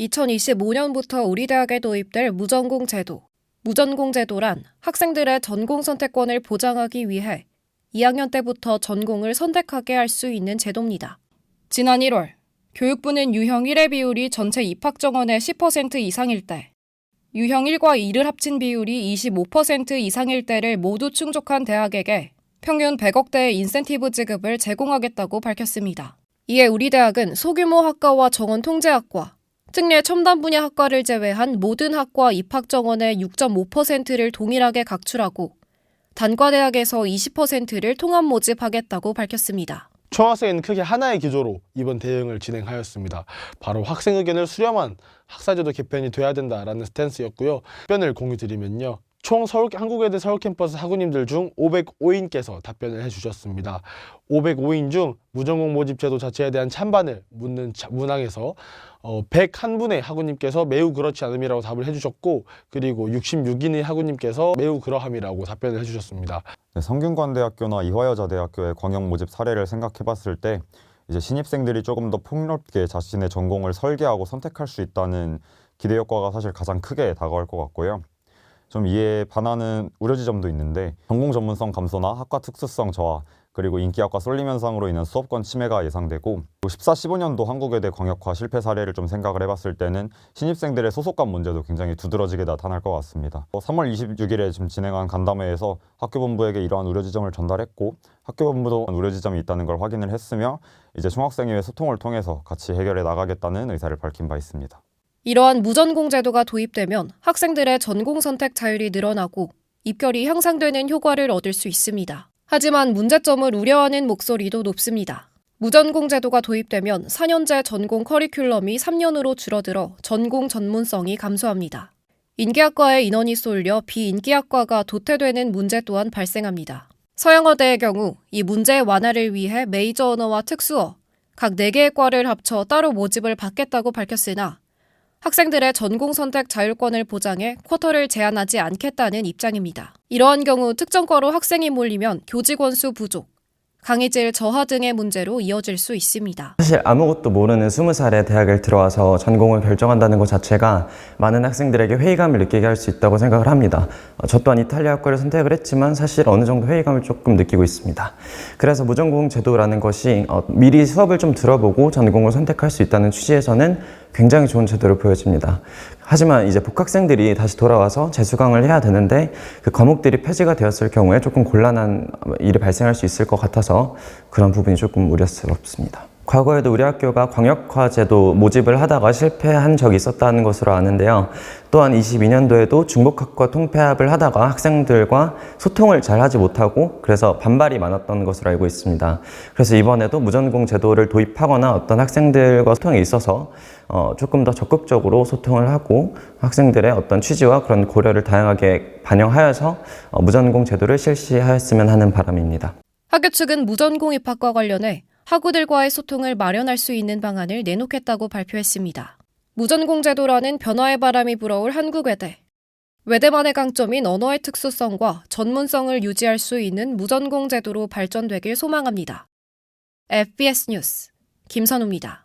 2025년부터 우리 대학에 도입될 무전공 제도. 무전공 제도란 학생들의 전공 선택권을 보장하기 위해 2학년 때부터 전공을 선택하게 할 수 있는 제도입니다. 지난 1월, 교육부는 유형 1의 비율이 전체 입학 정원의 10% 이상일 때, 유형 1과 2를 합친 비율이 25% 이상일 때를 모두 충족한 대학에게 평균 100억대의 인센티브 지급을 제공하겠다고 밝혔습니다. 이에 우리 대학은 소규모 학과와 정원통제학과, 특례 첨단 분야 학과를 제외한 모든 학과 입학 정원의 6.5%를 동일하게 각출하고 단과대학에서 20%를 통합 모집하겠다고 밝혔습니다. 총학생회는 크게 하나의 기조로 이번 대응을 진행하였습니다. 바로 학생 의견을 수렴한 학사제도 개편이 돼야 된다라는 스탠스였고요. 답변을 공유드리면요. 총 한국외대 서울캠퍼스 학우님들 중 505인께서 답변을 해주셨습니다. 505인 중 무전공 모집 제도 자체에 대한 찬반을 묻는 문항에서 101분의 학우님께서 매우 그렇지 않음이라고 답을 해주셨고, 그리고 66인의 학우님께서 매우 그러함이라고 답변을 해주셨습니다. 성균관대학교나 이화여자대학교의 광역 모집 사례를 생각해봤을 때 이제 신입생들이 조금 더 폭넓게 자신의 전공을 설계하고 선택할 수 있다는 기대 효과가 사실 가장 크게 다가올 것 같고요. 좀 이에 반하는 우려 지점도 있는데 전공 전문성 감소나 학과 특수성 저하, 그리고 인기학과 쏠림 현상으로 인한 수업권 침해가 예상되고, 14-15년도 한국외대 광역화 실패 사례를 좀 생각을 해봤을 때는 신입생들의 소속감 문제도 굉장히 두드러지게 나타날 것 같습니다. 3월 26일에 지금 진행한 간담회에서 학교본부에게 이러한 우려 지점을 전달했고, 학교본부도 우려 지점이 있다는 걸 확인을 했으며 이제 총학생회의 소통을 통해서 같이 해결해 나가겠다는 의사를 밝힌 바 있습니다. 이러한 무전공 제도가 도입되면 학생들의 전공 선택 자율이 늘어나고 입결이 향상되는 효과를 얻을 수 있습니다. 하지만 문제점을 우려하는 목소리도 높습니다. 무전공 제도가 도입되면 4년제 전공 커리큘럼이 3년으로 줄어들어 전공 전문성이 감소합니다. 인기학과의 인원이 쏠려 비인기학과가 도태되는 문제 또한 발생합니다. 서영어대의 경우 이 문제 완화를 위해 메이저 언어와 특수어, 각 4개의 과를 합쳐 따로 모집을 받겠다고 밝혔으나 학생들의 전공 선택 자율권을 보장해 쿼터를 제한하지 않겠다는 입장입니다. 이러한 경우 특정과로 학생이 몰리면 교직원 수 부족, 강의질 저하 등의 문제로 이어질 수 있습니다. 사실 아무것도 모르는 20살에 대학을 들어와서 전공을 결정한다는 것 자체가 많은 학생들에게 회의감을 느끼게 할 수 있다고 생각을 합니다. 저 또한 이탈리아학과를 선택을 했지만 사실 어느 정도 회의감을 조금 느끼고 있습니다. 그래서 무전공 제도라는 것이 미리 수업을 좀 들어보고 전공을 선택할 수 있다는 취지에서는 굉장히 좋은 제도로 보여집니다. 하지만 이제 복학생들이 다시 돌아와서 재수강을 해야 되는데 그 과목들이 폐지가 되었을 경우에 조금 곤란한 일이 발생할 수 있을 것 같아서 그런 부분이 조금 우려스럽습니다. 과거에도 우리 학교가 광역화 제도 모집을 하다가 실패한 적이 있었다는 것으로 아는데요. 또한 22년도에도 중복학과 통폐합을 하다가 학생들과 소통을 잘 하지 못하고 그래서 반발이 많았던 것으로 알고 있습니다. 그래서 이번에도 무전공 제도를 도입하거나 어떤 학생들과 소통에 있어서 조금 더 적극적으로 소통을 하고 학생들의 어떤 취지와 그런 고려를 다양하게 반영하여서 무전공 제도를 실시하였으면 하는 바람입니다. 학교 측은 무전공 입학과 관련해 학우들과의 소통을 마련할 수 있는 방안을 내놓겠다고 발표했습니다. 무전공 제도라는 변화의 바람이 불어올 한국외대. 외대만의 강점인 언어의 특수성과 전문성을 유지할 수 있는 무전공 제도로 발전되길 소망합니다. FBS 뉴스 김선우입니다.